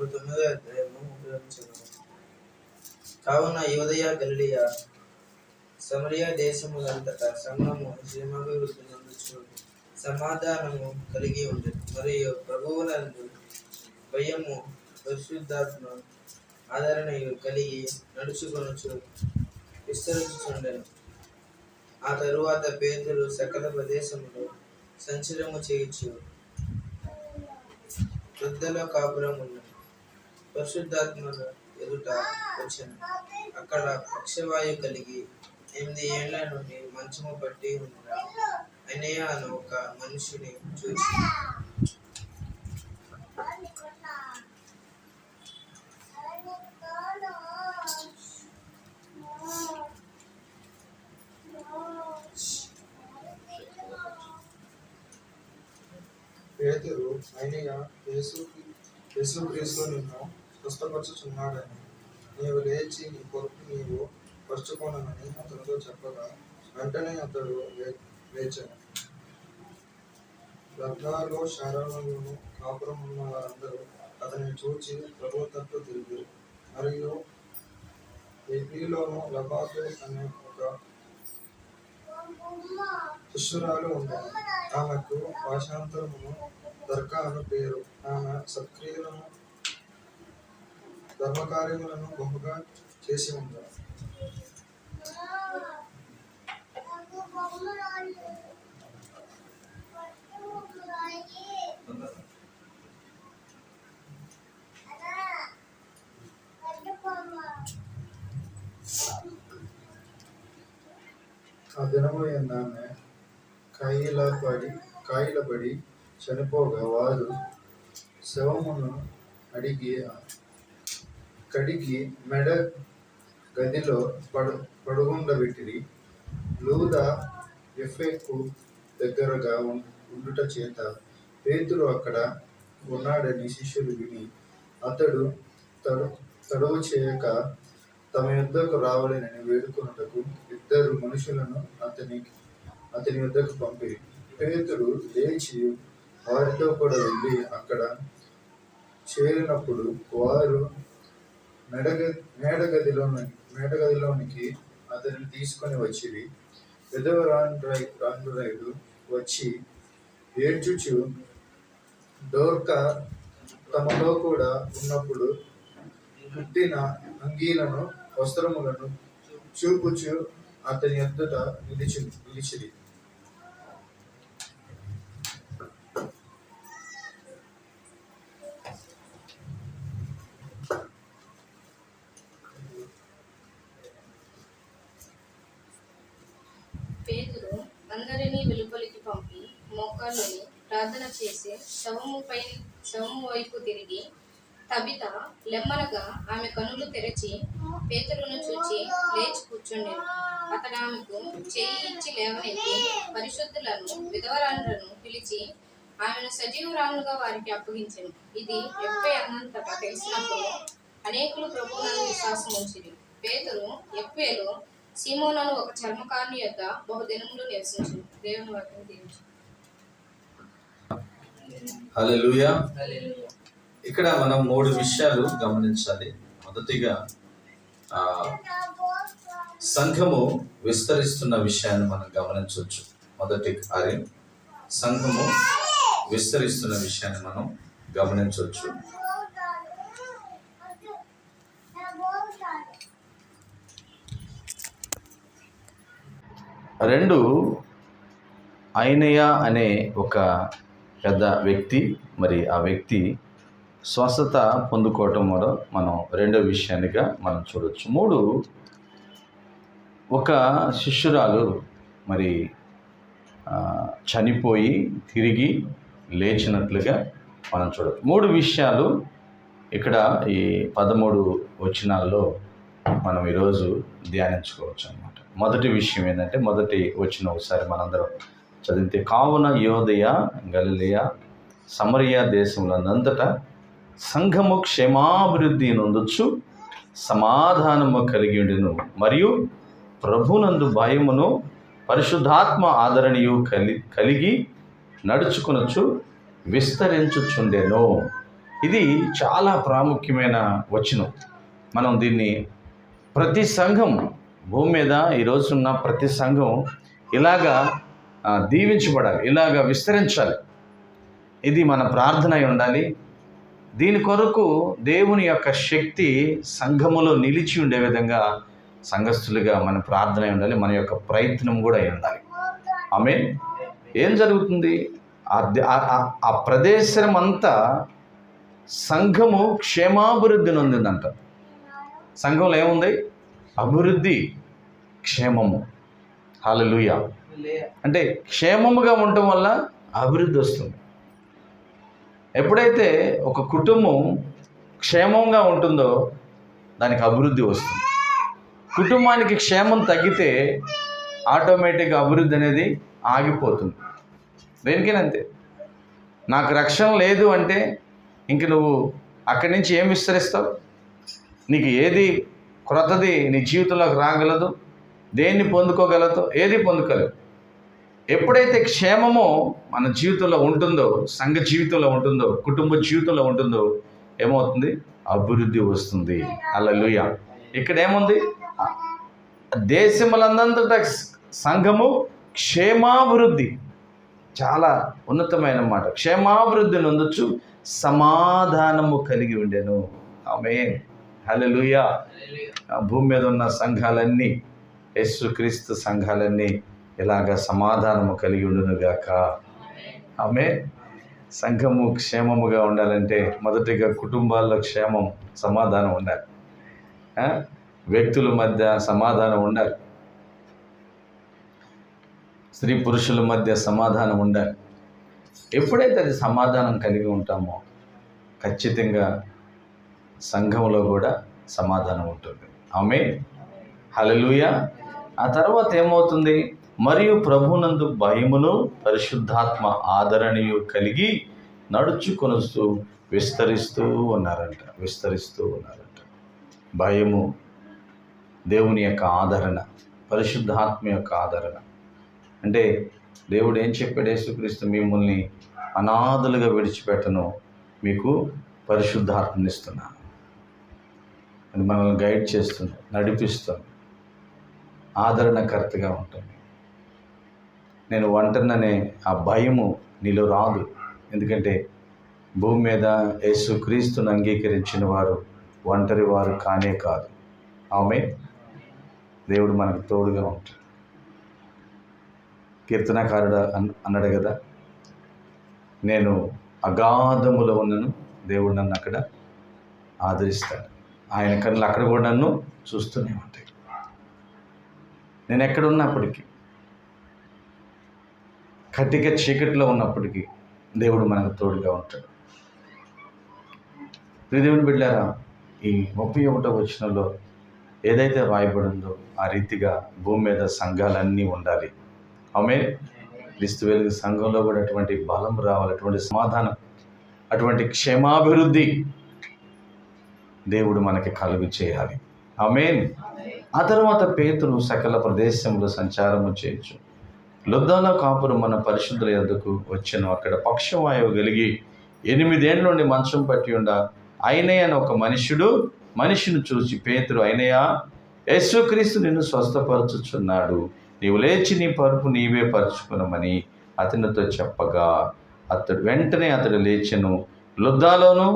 9వ అధ్యాయము 1వ వచనం. కావున యూదయ గలిలయ సమరయ దేశములంతటా సంఘము క్షేమాభివృద్ధి నొందుచు సమాధానము కలిగి ఉంది. మరియు ప్రభువునందు భయము పరిశుద్ధాత్మ ఆదరణయు కలిగి నడుచుకొనుచు విస్తరించుచుండెను. ఆ తరువాత పేతురు సకల ప్రదేశములో సంచలము చేయుచు వృద్ధలో కాపురం ఉన్నది. పరిశుద్ధాత్మ ఎదుట వచ్చెను. అక్కడ పక్షవాయు కలిగి 8 ఏళ్ల నుండి మంచము పట్టి ఉన్న అననీయ అను ఒక మనిషిని చూచి పేతురు అననీయ, యేసుక్రీస్తు నిన్ను స్వస్థపరచుచున్నాడని, నీవు లేచి నీ కొరకు నీవు పరుచుకొనమని అతనితో చెప్పగా వెంటనే అతడు లేచెను. లద్దాలో శారాలోను కాపురం ఉన్న వారందరూ అతనిని చూచి ప్రభువు తట్టు తిరిగి, మరియు ఏపీలోను లబాతు అనే ఒక శిష్యురాలు ఉండేది. ఆమెకు భాషాంతరమును దర్కా అను పేరు. ఆమె సత్క్రియలను ధర్మకార్యములను బహుగా చేసి ఉంది. ఆ దినము ఆమె కాయిలబడి చనిపోగా వారు శవమును కడిగి మెడ గదిలో పడుగుండబెట్టిరి. లూదా ఎఫెకు దగ్గరగా ఉండుట చేత పేతురు అక్కడ ఉన్నాడని శిష్యులు విని అతడు తడవు చేయక తమ యుద్ధకు రావాలని వేడుకొనుటకు 2 మనుషులను అతని యుద్ధకు పంపిరి. పేతురు లేచి వారితో కూడా వెళ్ళి అక్కడ చేరినప్పుడు వారు మేడగదిలోనికి అతనిని తీసుకొని వచ్చిరి. విధవరాండ్రుడు వచ్చి ఏడ్చుచు దోర్కా తమతో కూడా ఉన్నప్పుడు పుట్టిన అంగీలను వస్త్రములను చూపుచు అతని ఎదుట నిలిచిరి. పేతురు అందరినీ వెలుపలికి పంపి మోకాళ్ళుని ప్రార్థన చేసి శవము వైపు తిరిగి, తబిత లెమ్మనగా ఆమె కనులు తెరచి పేతురును చూచి లేచి కూర్చుండెను. అతడు ఆమెకు చెయ్యి ఇచ్చి లేవనెత్తి పరిశుద్ధులను విధవరాండ్రను పిలిచి ఆమెను సజీవురాలుగా వారికి అప్పగించెను. ఇది ఎప్పే అన్నంతటా తెలిసినప్పుడు అనేకులు ప్రభువునందు విశ్వాసం ఉంచిరి. పేతురు ఎప్పేలో సీమోనను ఒక చర్మకారుని యొద్ద బహుదినములు నివసించెను. దేవుని వాక్యం దీవించు. హల్లెలూయా. ఇక్కడ మనం 3 విషయాలు గమనించాలి. మొదటిగా సంఘము విస్తరిస్తున్న విషయాన్ని మనం గమనించవచ్చు. మొదటి కార్యం, సంఘము విస్తరిస్తున్న విషయాన్ని మనం గమనించవచ్చు. రెండు, అననీయ అనే ఒక పెద్ద వ్యక్తి, మరి ఆ వ్యక్తి స్వస్థత పొందుకోవటం కూడా మనం రెండో విషయానిగా మనం చూడవచ్చు. 3, ఒక శిష్యురాలు మరి చనిపోయి తిరిగి లేచినట్లుగా మనం చూడవచ్చు. 3 విషయాలు ఇక్కడ ఈ 13 వచనాల్లో మనం ఈరోజు ధ్యానించుకోవచ్చు అన్నమాట. మొదటి విషయం ఏంటంటే, మొదటి వచనం ఒకసారి మనందరం చదివితే, కావున యూదయ గలిలయ సమరయ దేశములంతటా సంఘము క్షేమాభివృద్ధి నొందుచు సమాధానము కలిగి ఉండెను. మరియు ప్రభునందు భయమును పరిశుద్ధాత్మ ఆదరణయు కలిగి నడుచుకొనుచు విస్తరించుచుండెను. ఇది చాలా ప్రాముఖ్యమైన వచనం. మనం దీన్ని ప్రతి సంఘం భూమి మీద ఈరోజున్న ప్రతి సంఘం ఇలాగా దీవించబడాలి, ఇలాగా విస్తరించాలి. ఇది మన ప్రార్థన అయి ఉండాలి. దీని కొరకు దేవుని యొక్క శక్తి సంఘములో నిలిచి ఉండే విధంగా సంఘస్థులుగా మన ప్రార్థన అయి ఉండాలి, మన యొక్క ప్రయత్నం కూడా అయి ఉండాలి. ఆమేన్. ఏం జరుగుతుంది? ఆ ప్రదేశం అంతా సంఘము క్షేమాభివృద్ధి నొందిందంట. సంఘంలో ఏముంది? అభివృద్ధి, క్షేమము. హల్లెలూయా. అంటే క్షేమముగా ఉండటం వల్ల అభివృద్ధి వస్తుంది. ఎప్పుడైతే ఒక కుటుంబం క్షేమంగా ఉంటుందో దానికి అభివృద్ధి వస్తుంది. కుటుంబానికి క్షేమం తగ్గితే ఆటోమేటిక్గా అభివృద్ధి అనేది ఆగిపోతుంది. దేనికైనా అంతే. నాకు రక్షణ లేదు అంటే ఇంక నువ్వు అక్కడి నుంచి ఏం విస్తరిస్తావు? నీకు ఏది క్రొత్తది నీ జీవితంలోకి రాగలదు? దేన్ని పొందుకోగలదో? ఏది పొందుకోలేవు. ఎప్పుడైతే క్షేమము మన జీవితంలో ఉంటుందో, సంఘ జీవితంలో ఉంటుందో, కుటుంబ జీవితంలో ఉంటుందో ఏమవుతుంది? అభివృద్ధి వస్తుంది. హల్లెలూయా. ఇక్కడ ఏముంది? దేశములందంతటా సంఘము క్షేమాభివృద్ధి, చాలా ఉన్నతమైన మాట. క్షేమాభివృద్ధి నొందొచ్చు, సమాధానము కలిగి ఉండెను. ఆమేన్. హల్లెలూయా. భూమి మీద ఉన్న సంఘాలన్నీ, యేసుక్రీస్తు సంఘాలన్నీ ఇలాగ సమాధానము కలిగి ఉండునుగాక. ఆమేన్. సంఘము క్షేమముగా ఉండాలంటే మొదటిగా కుటుంబాల్లో క్షేమం, సమాధానం ఉండాలి. వ్యక్తుల మధ్య సమాధానం ఉండాలి. స్త్రీ పురుషుల మధ్య సమాధానం ఉండాలి. ఎప్పుడైతే అది సమాధానం కలిగి ఉంటామో ఖచ్చితంగా సంఘంలో కూడా సమాధానం ఉంటుంది. ఆమేన్. హల్లెలూయా. ఆ తర్వాత ఏమవుతుంది? మరియు ప్రభునందు భయమును పరిశుద్ధాత్మ ఆదరణీయు కలిగి నడుచుకొనుస్తూ విస్తరిస్తూ ఉన్నారంట. భయము, దేవుని యొక్క ఆదరణ, పరిశుద్ధాత్మ యొక్క ఆదరణ. అంటే దేవుడు ఏం చెప్పాడు? యేసుక్రీస్తు మిమ్మల్ని అనాథలుగా విడిచిపెట్టను, మీకు పరిశుద్ధాత్మనిస్తున్నాను. అది మనల్ని గైడ్ చేస్తుంది, నడిపిస్తుంది, ఆదరణకర్తగా ఉంటుంది. నేను ఒంటరిననే ఆ భయము నీలో రాదు. ఎందుకంటే భూమి మీద యేసుక్రీస్తును అంగీకరించిన వారు ఒంటరి వారు కానే కాదు. ఆమేన్. దేవుడు మనకు తోడుగా ఉంటాడు. కీర్తనకారుడు అన్నాడు కదా, నేను అగాధములో ఉన్నను, దేవుడు నన్ను అక్కడ ఆదరిస్తాడు. ఆయన కన్నులు అక్కడ కూడా నన్ను చూస్తూనే ఉంటాయి. నేను ఎక్కడున్నప్పటికీ, కటిక చీకటిలో ఉన్నప్పటికీ దేవుడు మనకు తోడుగా ఉంటాడు. దేవుని బిడ్డలారా, ఈ 31వ వచనంలో ఏదైతే రాయబడిందో ఆ రీతిగా భూమి మీద సంఘాలన్నీ ఉండాలి. ఆమేన్. క్రీస్తు వెలుగు సంఘంలో కూడా అటువంటి బలం రావాలి, అటువంటి సమాధానం, అటువంటి క్షేమాభివృద్ధి దేవుడు మనకి కలుగు చేయాలి. ఆమేన్. ఆ తర్వాత పేతురు సకల ప్రదేశంలో సంచారము చేయొచ్చు. లుద్దలో కాపురం మన పరిశుద్ధుల యొద్దకు వచ్చెను. అక్కడ పక్షవాయువు కలిగి 8 ఏళ్ళ నుండి మంచం పట్టి ఉండ అయినయ్య అని ఒక మనిషిని చూసి పేతురు, అయినయ్యా, యేసుక్రీస్తు నిన్ను స్వస్థపరచుచున్నాడు, నీవు లేచి నీ పరుపు నీవే పరుచుకునమని అతనితో చెప్పగా వెంటనే అతడు లేచెను. లుద్దలోను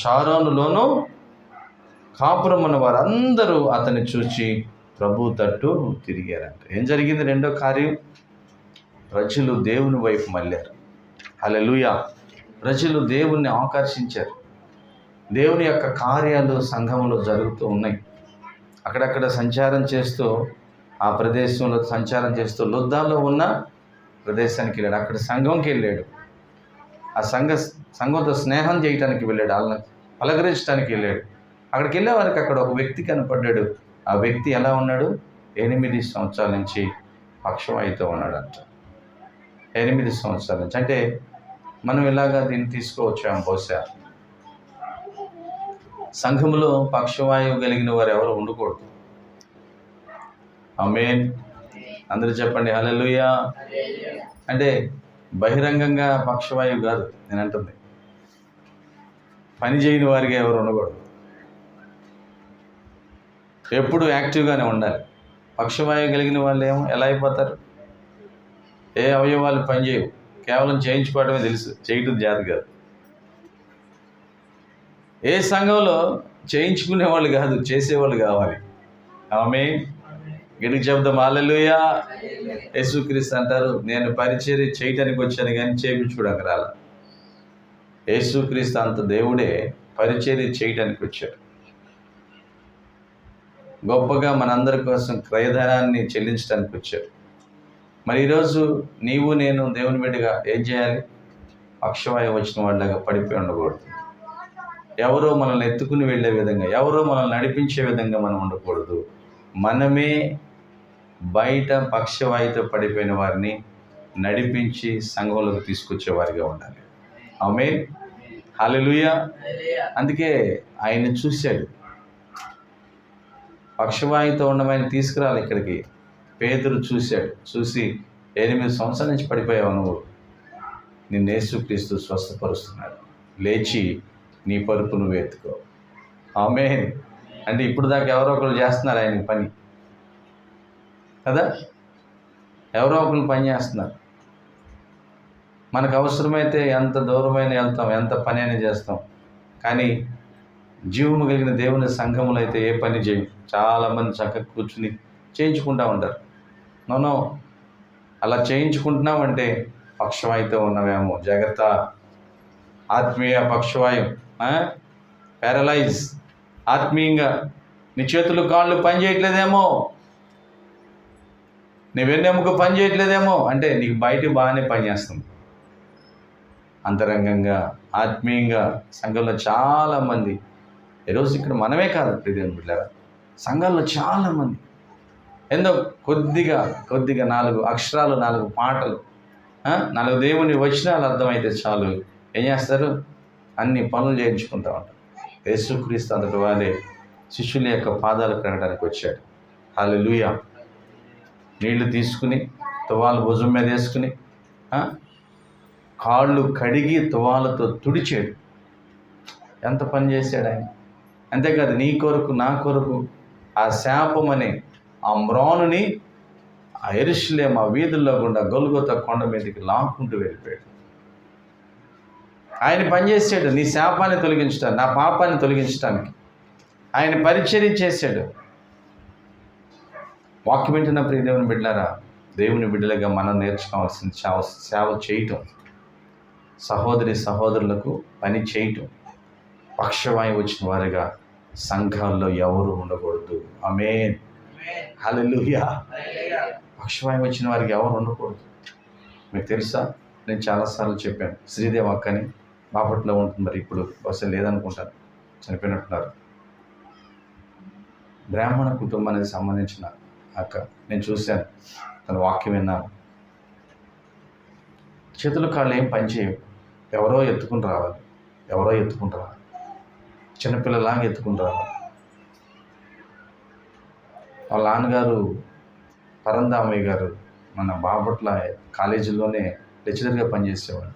షారోనులోను కాపురం ఉన్న వారందరూ అతన్ని చూచి ప్రభు తట్టు తిరిగారంట. ఏం జరిగింది? రెండో కార్యం, ప్రజలు దేవుని వైపు మళ్ళారు. హల్లెలూయా. ప్రజలు దేవుణ్ణి ఆకర్షించారు. దేవుని యొక్క కార్యాలు సంఘంలో జరుగుతూ ఉన్నాయి. అక్కడక్కడ సంచారం చేస్తూ, ఆ ప్రదేశంలో సంచారం చేస్తూ లుద్దాలో ఉన్న ప్రదేశానికి వెళ్ళాడు. అక్కడ సంఘంకి వెళ్ళాడు. ఆ సంఘంతో స్నేహం చేయటానికి వెళ్ళాడు, వాళ్ళని పలకరించడానికి వెళ్ళాడు. అక్కడికి వెళ్ళే వారికి అక్కడ ఒక వ్యక్తి కనపడ్డాడు. ఆ వ్యక్తి ఎలా ఉన్నాడు? 8 సంవత్సరాల నుంచి పక్షవాయువుతో ఉన్నాడంట. 8 సంవత్సరాల నుంచి. అంటే మనం ఇలాగా దీన్ని తీసుకోవచ్చాము. బహుశా సంఘంలో పక్షవాయువు కలిగిన వారు ఎవరు ఉండకూడదు. ఆమేన్. అందరూ చెప్పండి హల్లెలూయా. అంటే బహిరంగంగా పక్షవాయువు కాదు నేను అంటుంది, పని చేయని వారిగా ఎవరు ఉండకూడదు. ఎప్పుడు యాక్టివ్గానే ఉండాలి. పక్షవాయువు కలిగిన వాళ్ళు ఎలా అయిపోతారు? ఏ అవయవాలు పనిచేయవు, కేవలం చేయించుకోవడమే తెలుసు, చేయటం జాతి కాదు. ఏ సంఘంలో చేయించుకునేవాళ్ళు కాదు, చేసేవాళ్ళు కావాలి. ఆమేన్. గిడికి చెప్దాం హల్లెలూయా. యేసుక్రీస్తు అంటారు, నేను పరిచర్య చేయటానికి వచ్చాను కానీ చేయించుకోవడానికి రాలా. యేసుక్రీస్తు అంత దేవుడే పరిచర్య చేయటానికి వచ్చాడు. గొప్పగా మనందరి కోసం క్రయధనాన్ని చెల్లించడానికి వచ్చాడు. మరి ఈరోజు నీవు నేను దేవుని బిడ్డగా ఏం చేయాలి? పక్షవాయువు వచ్చిన వాళ్ళగా పడిపోయి ఉండకూడదు. ఎవరో మనల్ని ఎత్తుకుని వెళ్ళే విధంగా, ఎవరో మనల్ని నడిపించే విధంగా మనం ఉండకూడదు. మనమే బయట పక్షవాయువుతో పడిపోయిన వారిని నడిపించి సంఘంలోకి తీసుకొచ్చేవారిగా ఉండాలి. ఆమేన్. హల్లెలూయా. అందుకే ఆయన చూశాడు, పక్షవాయువుతో ఉండమని తీసుకురాలి ఇక్కడికి. పేతురు చూశాడు, చూసి 8 సంవత్సరాల నుంచి పడిపోయావు నువ్వు, నిన్ను యేసుక్రీస్తు స్వస్థపరుస్తున్నాడు, లేచి నీ పరుపు నువ్వు ఎత్తుకో. ఆమేన్. అంటే ఇప్పుడు దాకా ఎవరో ఒకరు చేస్తున్నారు ఆయనకి పని కదా, ఎవరో ఒకరు పని చేస్తున్నారు. మనకు అవసరమైతే ఎంత దూరమైన వెళ్తాం, ఎంత పని అయినా చేస్తాం. కానీ జీవము కలిగిన దేవుని సంఘములు అయితే ఏ పని చేయం. చాలామంది చక్కగా కూర్చుని చేయించుకుంటూ ఉంటారు. నో, అలా చేయించుకుంటున్నామంటే పక్షవాయువుతో ఉన్నవేమో, జాగ్రత్త. ఆత్మీయ పక్షవాయువు, పారలైజ్. ఆత్మీయంగా నీ చేతులు కాళ్ళు పని చేయట్లేదేమో, నీ వెన్నెముక పని చేయట్లేదేమో అంటే నీకు బయట బాగానే పనిచేస్తుంది. అంతరంగంగా ఆత్మీయంగా సంఘంలో చాలామంది, ఈరోజు ఇక్కడ మనమే కాదు ప్రియమైన బిడ్డలారా, సంఘాల్లో చాలామంది ఎంతో కొద్దిగా 4 అక్షరాలు, 4 పాటలు, 4 దేవుని వచనాలు అర్థమైతే చాలు, ఏం చేస్తారు? అన్ని పనులు చేయించుకుంటూ ఉంటారు. యేసుక్రీస్తు అంతటి వాడే శిష్యుల యొక్క పాదాలు కడగడానికి వచ్చాడు. హల్లెలూయా. నీళ్లు తీసుకుని తువాలు భుజం మీద వేసుకుని కాళ్ళు కడిగి తువాలతో తుడిచాడు. ఎంత పని చేశాడు ఆయన. అంతేకాదు, నీ కొరకు నా కొరకు ఆ శాపం అనే ఆ మ్రానుని ఆ యెరూషలేము ఆ వీధుల్లో గుండా గొల్గొతా కొండ మీదకి లాక్కుంటూ వెళ్ళిపోయాడు. ఆయన పనిచేసాడు నీ శాపాన్ని తొలగించడానికి, నా పాపాన్ని తొలగించడానికి ఆయన పరిచర్య చేశాడు. వాక్యం వింటున్న ప్రియ దేవుని బిడ్డలారా, దేవుని బిడ్డలుగా మనం నేర్చుకోవాల్సిన సేవ చేయటం, సహోదరులకు పని చేయటం. పక్షవాయువు వచ్చిన వారిగా సంఘాల్లో ఎవరు ఉండకూడదు. ఆమేన్. హల్లెలూయా. పక్షవాయువు వచ్చిన వారికి ఎవరు ఉండకూడదు. మీకు తెలుసా, నేను చాలాసార్లు చెప్పాను, శ్రీదేవి అక్కని బాపట్లో ఉంటుంది, మరి ఇప్పుడు బస్సు లేదనుకుంటాను, చనిపోయినట్టున్నారు. బ్రాహ్మణ కుటుంబానికి సంబంధించిన అక్క, నేను చూశాను, తన వాక్యం విన్నాను. చేతులు కాళ్ళు ఏం పనిచేయవు, ఎవరో ఎత్తుకుని రావాలి, చిన్నపిల్లలాగా ఎత్తుకుని రావాలి. వాళ్ళ నాన్నగారు పరందామయ్య గారు మన బాపట్ల కాలేజీలోనే లెక్చరర్గా పనిచేసేవాడు.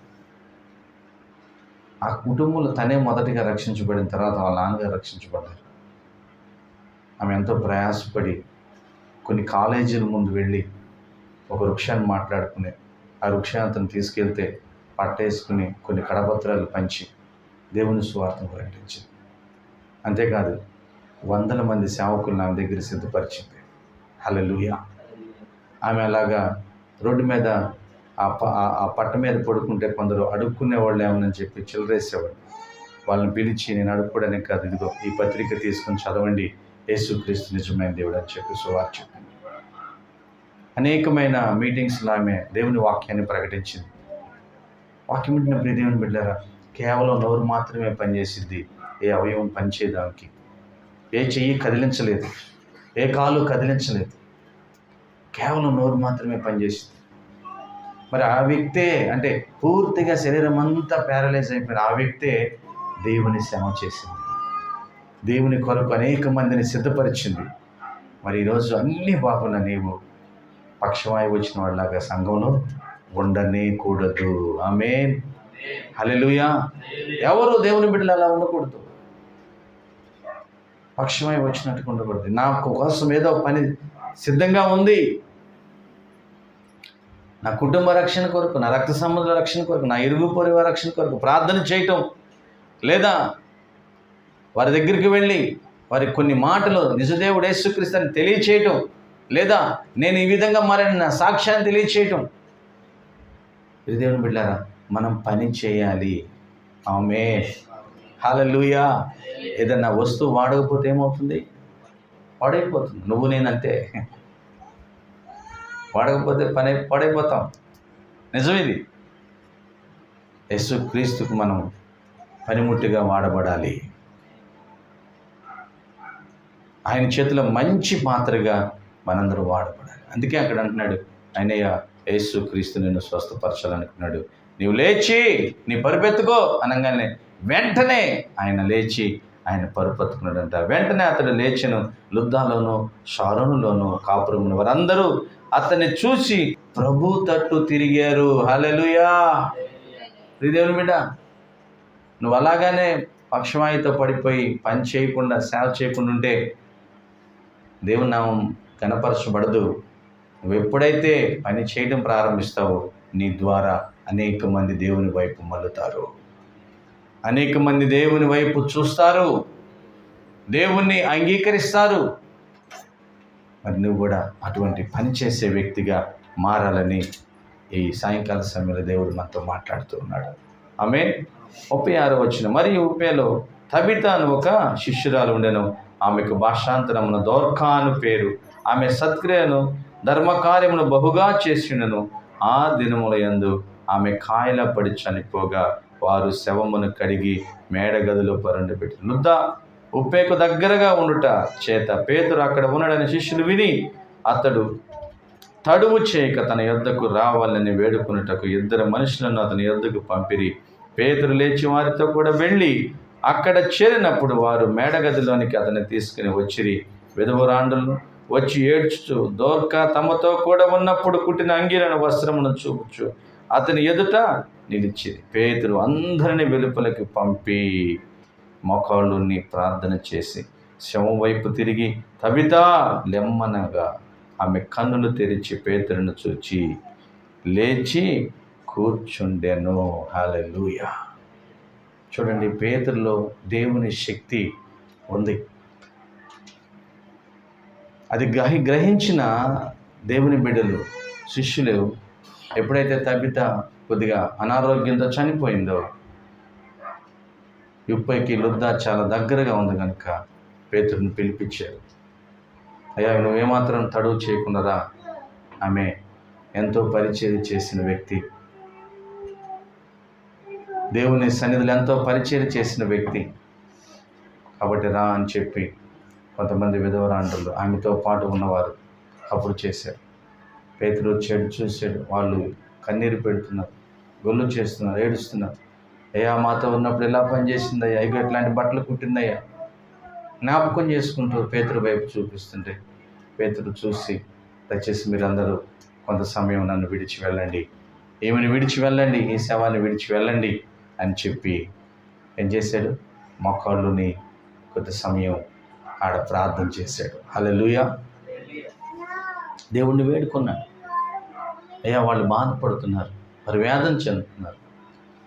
ఆ కుటుంబంలో తనే మొదటిగా రక్షించబడిన తర్వాత వాళ్ళ నాన్నగారు రక్షించబడ్డారు. ఆమె ఎంతో ప్రయాసపడి కొన్ని కాలేజీల ముందు వెళ్ళి ఒక వృక్షాన్ని మాట్లాడుకుని, ఆ వృక్షాన్ని అతను తీసుకెళ్తే పట్టేసుకుని కొన్ని కడపత్రాలు పంచి దేవుని సువార్తను ప్రకటించింది. అంతేకాదు, 100 మంది సేవకులను ఆమె దగ్గర సిద్ధపరిచింది. హల్లెలూయా. ఆమె అలాగా రోడ్డు మీద ఆ పట్ట మీద పడుకుంటే కొందరు అడుక్కునే వాళ్ళు ఏమని చెప్పి చిల్లరేసేవాడు. వాళ్ళని పిలిచి, నేను అడుక్కోవడానికి కాదు, ఇదిగో ఈ పత్రిక తీసుకొని చదవండి, యేసుక్రీస్తు నిజమైన దేవుడు అని చెప్పి సువార్త చెప్పింది. అనేకమైన మీటింగ్స్లో ఆమె దేవుని వాక్యాన్ని ప్రకటించింది. వాక్యం వింటున్న ప్రియ దేవుని బిడ్డలారా, కేవలం నోరు మాత్రమే పనిచేసిద్ది, ఏ అవయవం పనిచేయడానికి. ఏ చెయ్యి కదిలించలేదు, ఏ కాలు కదిలించలేదు, కేవలం నోరు మాత్రమే పనిచేసింది. మరి ఆ వ్యక్తే, అంటే పూర్తిగా శరీరం అంతా ప్యారలైజ్ అయిపోయిన ఆ వ్యక్తే దేవుని సేవ చేసింది, దేవుని కొరకు అనేక మందిని సిద్ధపరిచింది. మరి ఈరోజు అన్నీ బాగున్న నీవు పక్షవాయువు వచ్చిన వాళ్ళలాగా సంఘంలో ఉండనే కూడదు. ఆమేన్. హల్లెలూయా. ఎవరు దేవుని బిడ్డలు అలా ఉండకూడదు, పక్షమై వచ్చినట్టుగా ఉండకూడదు. నా కోసం ఏదో పని సిద్ధంగా ఉంది, నా కుటుంబ రక్షణ కొరకు, నా రక్త సంబంధుల రక్షణ కొరకు, నా ఇరుగు పొరుగు రక్షణ కొరకు ప్రార్థన చేయటం, లేదా వారి దగ్గరికి వెళ్ళి వారికి కొన్ని మాటలు నిజదేవుడు యేసుక్రీస్తు అని తెలియచేయటం, లేదా నేను ఈ విధంగా మారిన నా సాక్ష్యాన్ని తెలియచేయటం. ఇది దేవుని బిడ్డారా, మనం పని చేయాలి. ఆమేన్, హల్లెలూయా. ఏదన్నా వస్తువు వాడకపోతే ఏమవుతుంది? పాడైపోతుంది. నువ్వు నేనంతే, వాడకపోతే పాడైపోతాం. నిజమేది. యేసుక్రీస్తుకు మనం పనిముట్టుగా వాడబడాలి. ఆయన చేతిలో మంచి పాత్రగా మనందరూ వాడబడాలి. అందుకే అక్కడ అంటున్నాడు, ఆయనయ్య యేసుక్రీస్తు నిన్ను స్వస్థపరచాలనుకున్నాడు, నీవు లేచి నీ పరుపెత్తుకో అనగానే వెంటనే ఆయన లేచి ఆయన పరుపెత్తుకున్నాడంట. వెంటనే అతడు లేచెను. లుద్దాలోను షారోనులోను కాపురమును వారందరూ అతన్ని చూసి ప్రభు తట్టు తిరిగారు. హల్లెలూయా. దేవుని బిడ్డ, నువ్వు అలాగానే పక్షవాయుతో పడిపోయి పని చేయకుండా సేవ చేయకుండా ఉంటే దేవుని నామం కనపరచబడదు. నువ్వు ఎప్పుడైతే పని చేయడం ప్రారంభిస్తావో నీ ద్వారా అనేక మంది దేవుని వైపు మళ్ళుతారు, అనేక మంది దేవుని వైపు చూస్తారు, దేవుణ్ణి అంగీకరిస్తారు. మరి నువ్వు కూడా అటువంటి పని చేసే వ్యక్తిగా మారాలని ఈ సాయంకాల సమయంలో దేవుడు మనతో మాట్లాడుతూ ఉన్నాడు. ఆమేన్. 36వ వచనం, మరియు ఉపేలో తబిత అని ఒక శిష్యురాలు ఉండెను. ఆమెకు భాషాంతరమున దోర్కా అను పేరు. ఆమె సత్క్రియను ధర్మకార్యమును బహుగా చేసినను. ఆ దినముల యందు ఆమె కాయల పడి చనిపోగా వారు శవమును కడిగి మేడగదిలో పరుండబెట్టి లుద్ద ఉప్పేకు దగ్గరగా ఉండుట చేత పేతురు అక్కడ ఉన్నాడని శిష్యులు విని అతడు తడువు చేయక తన యొద్దకు రావాలని వేడుకొనుటకు 2 మనుషులను అతని యొద్దకు పంపిరి. పేతురు లేచి వారితో కూడా వెళ్ళి అక్కడ చేరినప్పుడు వారు మేడగదిలోనికి అతన్ని తీసుకుని వచ్చిరి. విధవరాండ్రులు వచ్చి ఏడ్చుచు దోర్కా తమతో కూడా ఉన్నప్పుడు కుట్టిన అంగీరణ వస్త్రమును చూపుచు అతని ఎదుట నిలిచింది. పేతురు అందరిని వెలుపలికి పంపి మోకాళ్ళుని ప్రార్థన చేసి శవం వైపు తిరిగి తబితా లెమ్మనగా ఆమె కన్నులు తెరిచి పేతురును చూచి లేచి కూర్చుండెను. హల్లెలూయా. చూడండి, పేతురులో దేవుని శక్తి ఉంది. అది గ్రహించిన దేవుని బిడ్డలు శిష్యులు ఎప్పుడైతే తబిత కొద్దిగా అనారోగ్యంతో చనిపోయిందో, యుప్పైకి లుద్ద చాలా దగ్గరగా ఉంది కనుక పేతురుని పిలిపించారు. అయ్యా, నువ్వేమాత్రం తడువు చేయకుండా రా, ఆమె ఎంతో పరిచర్య చేసిన వ్యక్తి, దేవుని సన్నిధిలో ఎంతో పరిచర్య చేసిన వ్యక్తి కాబట్టి రా అని చెప్పి కొంతమంది విధవరాండ్రులు ఆమెతో పాటు ఉన్నవారు కబురు చేశారు. పేతురు వచ్చాడు, చూశాడు. వాళ్ళు కన్నీరు పెడుతున్నారు, గొల్లు చేస్తున్నారు, ఏడుస్తున్నారు. అయ్యా, మాతో ఉన్నప్పుడు ఎలా పనిచేసిందయ్యా, ఇక ఎట్లాంటి బట్టలు కుట్టిందయ్యా, జ్ఞాపకం చేసుకుంటూ పేతురు వైపు చూపిస్తుంటే పేతురు చూసి, దయచేసి మీరందరూ కొంత సమయం నన్ను విడిచి వెళ్ళండి, ఈమెను విడిచి వెళ్ళండి, ఈ శవాన్ని విడిచి వెళ్ళండి అని చెప్పి ఏం చేశాడు? మోకాళ్ళుని కొంత సమయం ఆడ ప్రార్థన చేశాడు. హల్లెలూయా. దేవుణ్ణి వేడుకున్నాడు. అయ్యా, వాళ్ళు బాధపడుతున్నారు, వారు వేదన చెందుతున్నారు,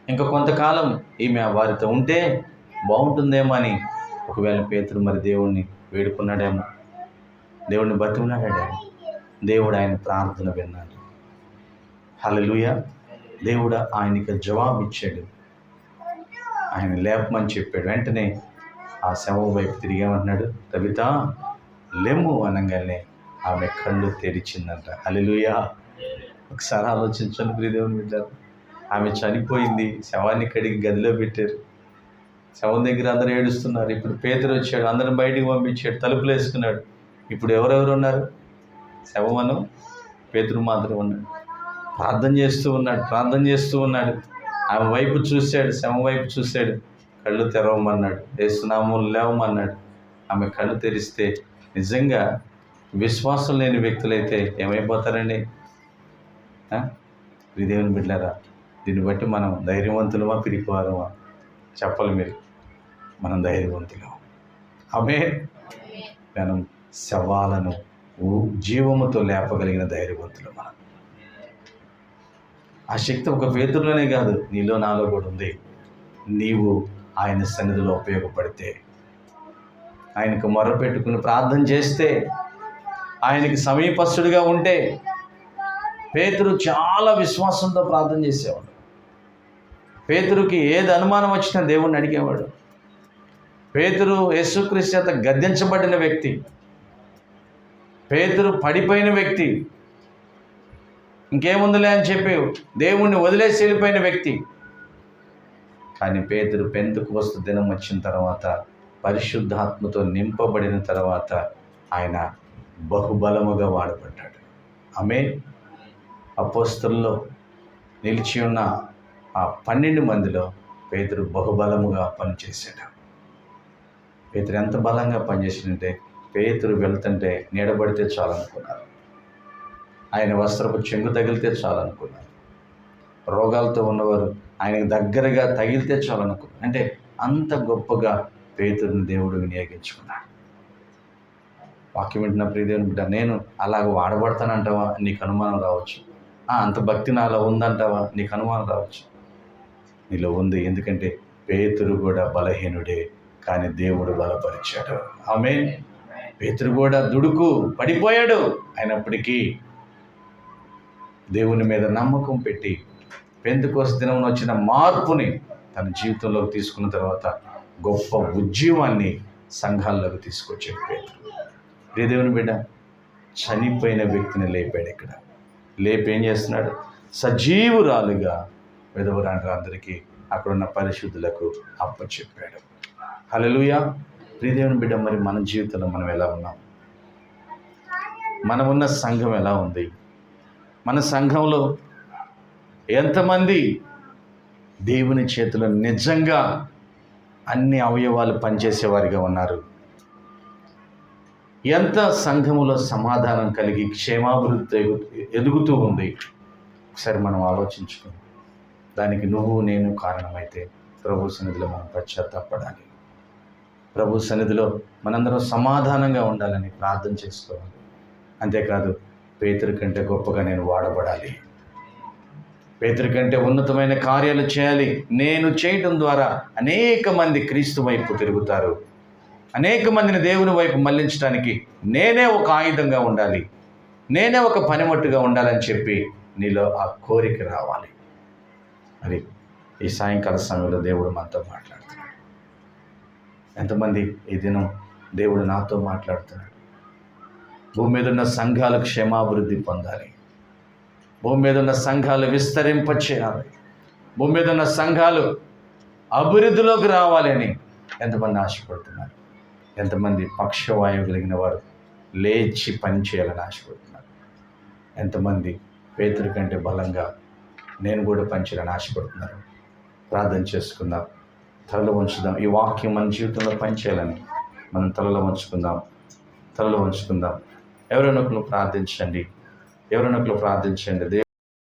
ఇంకా కొంతకాలం ఈమె వారితో ఉంటే బాగుంటుందేమో అని ఒకవేళ పేతురు మరి దేవుణ్ణి వేడుకున్నాడేమో, దేవుణ్ణి బతిమలాడాడేమో. దేవుడు ఆయన ప్రార్థన విన్నాడు. హల్లెలూయా. దేవుడు ఆయనకి జవాబు ఇచ్చాడు, ఆయన లేపమని చెప్పాడు. వెంటనే ఆ శవం వైపు తిరిగామన్నాడు, తబితా లెమ్ము అనగానే ఆమె కళ్ళు తెరిచిందంట. హల్లెలూయా. ఒకసారి ఆలోచించండి ప్రియదేవుని బిడ్డలారా, ఆమె చనిపోయింది, శవాన్ని కడిగి గదిలో పెట్టారు, శవం దగ్గర అందరూ ఏడుస్తున్నారు. ఇప్పుడు పేతురు వచ్చాడు, అందరిని బయటికి పంపించాడు, తలుపులు వేసుకున్నాడు. ఇప్పుడు ఎవరెవరు ఉన్నారు? శవమను పేతురు మాత్రం ఉన్నాడు. ప్రార్థన చేస్తూ ఉన్నాడు. ఆమె వైపు చూశాడు, శవం వైపు చూశాడు, కళ్ళు తెరవమన్నాడు, యేసునామములో లేవమన్నాడు. ఆమె కళ్ళు తెరిస్తే నిజంగా విశ్వాసం లేని వ్యక్తులైతే ఏమైపోతారండి? దేవుని బిడ్డలారా, దీన్ని బట్టి మనం ధైర్యవంతులమా పిరికివారమా? చెప్పాలి మీరు. మనం ధైర్యవంతులం. మనం శవాలను జీవముతో లేపగలిగిన ధైర్యవంతులు మనం. ఆ శక్తి ఒక పేతురులోనే కాదు, నీలో నాలో కూడా ఉంది. నీవు ఆయన సన్నిధిలో ఉపయోగపడితే, ఆయనకు మొర్రపెట్టుకుని ప్రార్థన చేస్తే, ఆయనకి సమీపస్తుడిగా ఉంటే. పేతురు చాలా విశ్వాసంతో ప్రార్థన చేసేవాడు. పేతురుకి ఏది అనుమానం వచ్చినా దేవుణ్ణి అడిగేవాడు. పేతురు యేసుక్రీస్తు చేత గద్దించబడిన వ్యక్తి. పేతురు పడిపోయిన వ్యక్తి. ఇంకేముందులే అని చెప్పి దేవుణ్ణి వదిలేసి వెళ్ళిపోయిన వ్యక్తి. కానీ పేతురు పెంతెకొస్తు దినం వచ్చిన తర్వాత, పరిశుద్ధాత్మతో నింపబడిన తర్వాత ఆయన బహుబలముగా వాడబడ్డాడు. ఆమేన్. అపోస్తలుల్లో నిలిచి ఉన్న ఆ 12 మందిలో పేతురు బహుబలముగా పనిచేశాడు. పేతురు ఎంత బలంగా పనిచేసిందంటే, పేతురు వెళ్తుంటే నీడబడితే చాలనుకున్నారు. ఆయన వస్త్రపు చెంగు తగిలితే చాలనుకున్నారు. రోగాలతో ఉన్నవారు ఆయనకు దగ్గరగా తగిలితే చాలనుకున్నారు. అంటే అంత గొప్పగా పేతురుని దేవుడు వినియోగించుకున్నాడు. వాక్యం వింటున్న ప్రియదేవుని బిడ్డ, నేను అలాగ వాడబడతానంటావా? నీకు అనుమానం రావచ్చు. అంత భక్తి నాలో ఉందంటావా? నీకు అనుమానం రావచ్చు. నీలో ఉంది. ఎందుకంటే పేతురు కూడా బలహీనుడే, కానీ దేవుడు బలపరిచాడు. ఆమేన్. పేతురు కూడా దుడుకు పడిపోయాడు. అయినప్పటికీ దేవుని మీద నమ్మకం పెట్టి పెంతెకొస్తు దినం వచ్చిన మార్పుని తన జీవితంలోకి తీసుకున్న తర్వాత గొప్ప ఉజ్జీవాన్ని సంఘాల్లోకి తీసుకొచ్చాడు పేతురు. దేవుని బిడ్డ, చనిపోయిన వ్యక్తిని లేపాడు. ఇక్కడ లేపి ఏం చేస్తున్నాడు? సజీవురాలుగా విధవరాండ్రందరికీ అక్కడున్న పరిశుద్ధులకు అప్పచెప్పాడు. హల్లెలూయా. దేవుని బిడ్డ, మరి మన జీవితంలో మనం ఎలా ఉన్నాం? మనమున్న సంఘం ఎలా ఉంది? మన సంఘంలో ఎంతమంది దేవుని చేతిలో నిజంగా అన్ని అవయవాలు పనిచేసేవారిగా ఉన్నారు? ఎంత సంఘములో సమాధానం కలిగి క్షేమాభివృద్ధి ఎదుగుతూ ఉంది? ఒకసారి మనం ఆలోచించుకుని, దానికి నువ్వు నేను కారణమైతే ప్రభు సన్నిధిలో మనం పశ్చాత్తాపడాలి. ప్రభు సన్నిధిలో మనందరం సమాధానంగా ఉండాలని ప్రార్థన చేసుకోవాలి. అంతేకాదు, పేతురు కంటే గొప్పగా నేను వాడబడాలి, పేతురు కంటే ఉన్నతమైన కార్యాలు చేయాలి. నేను చేయటం ద్వారా అనేక మంది క్రీస్తు వైపు తిరుగుతారు. అనేక మందిని దేవుని వైపు మళ్లించడానికి నేనే ఒక ఆయుధంగా ఉండాలి, నేనే ఒక పనిముట్టుగా ఉండాలని చెప్పి నీలో ఆ కోరిక రావాలి. మరి ఈ సాయంకాల సమయంలో దేవుడు మనతో మాట్లాడుతున్నాడు. ఎంతమంది ఈ దినం దేవుడు నాతో మాట్లాడుతున్నాడు? భూమి మీద ఉన్న సంఘాలు క్షేమాభివృద్ధి పొందాలి, భూమి మీద ఉన్న సంఘాలు విస్తరింపచేయాలి, భూమి మీద ఉన్న సంఘాలు అభివృద్ధిలోకి రావాలి అని ఎంతమంది ఆశపడుతున్నారు? ఎంతమంది పక్షవాయువు కలిగిన వారు లేచి పని చేయాలని ఆశపడుతున్నారు? ఎంతమంది పేతురు కంటే బలంగా నేను కూడా పనిచేయాలని ఆశపడుతున్నారు? ప్రార్థన చేసుకుందాం, తలలో ఉంచుదాం. ఈ వాక్యం మన జీవితంలో పనిచేయాలని మనం తలలో ఉంచుకుందాం. ఎవరైనా ఒకరు ప్రార్థించండి.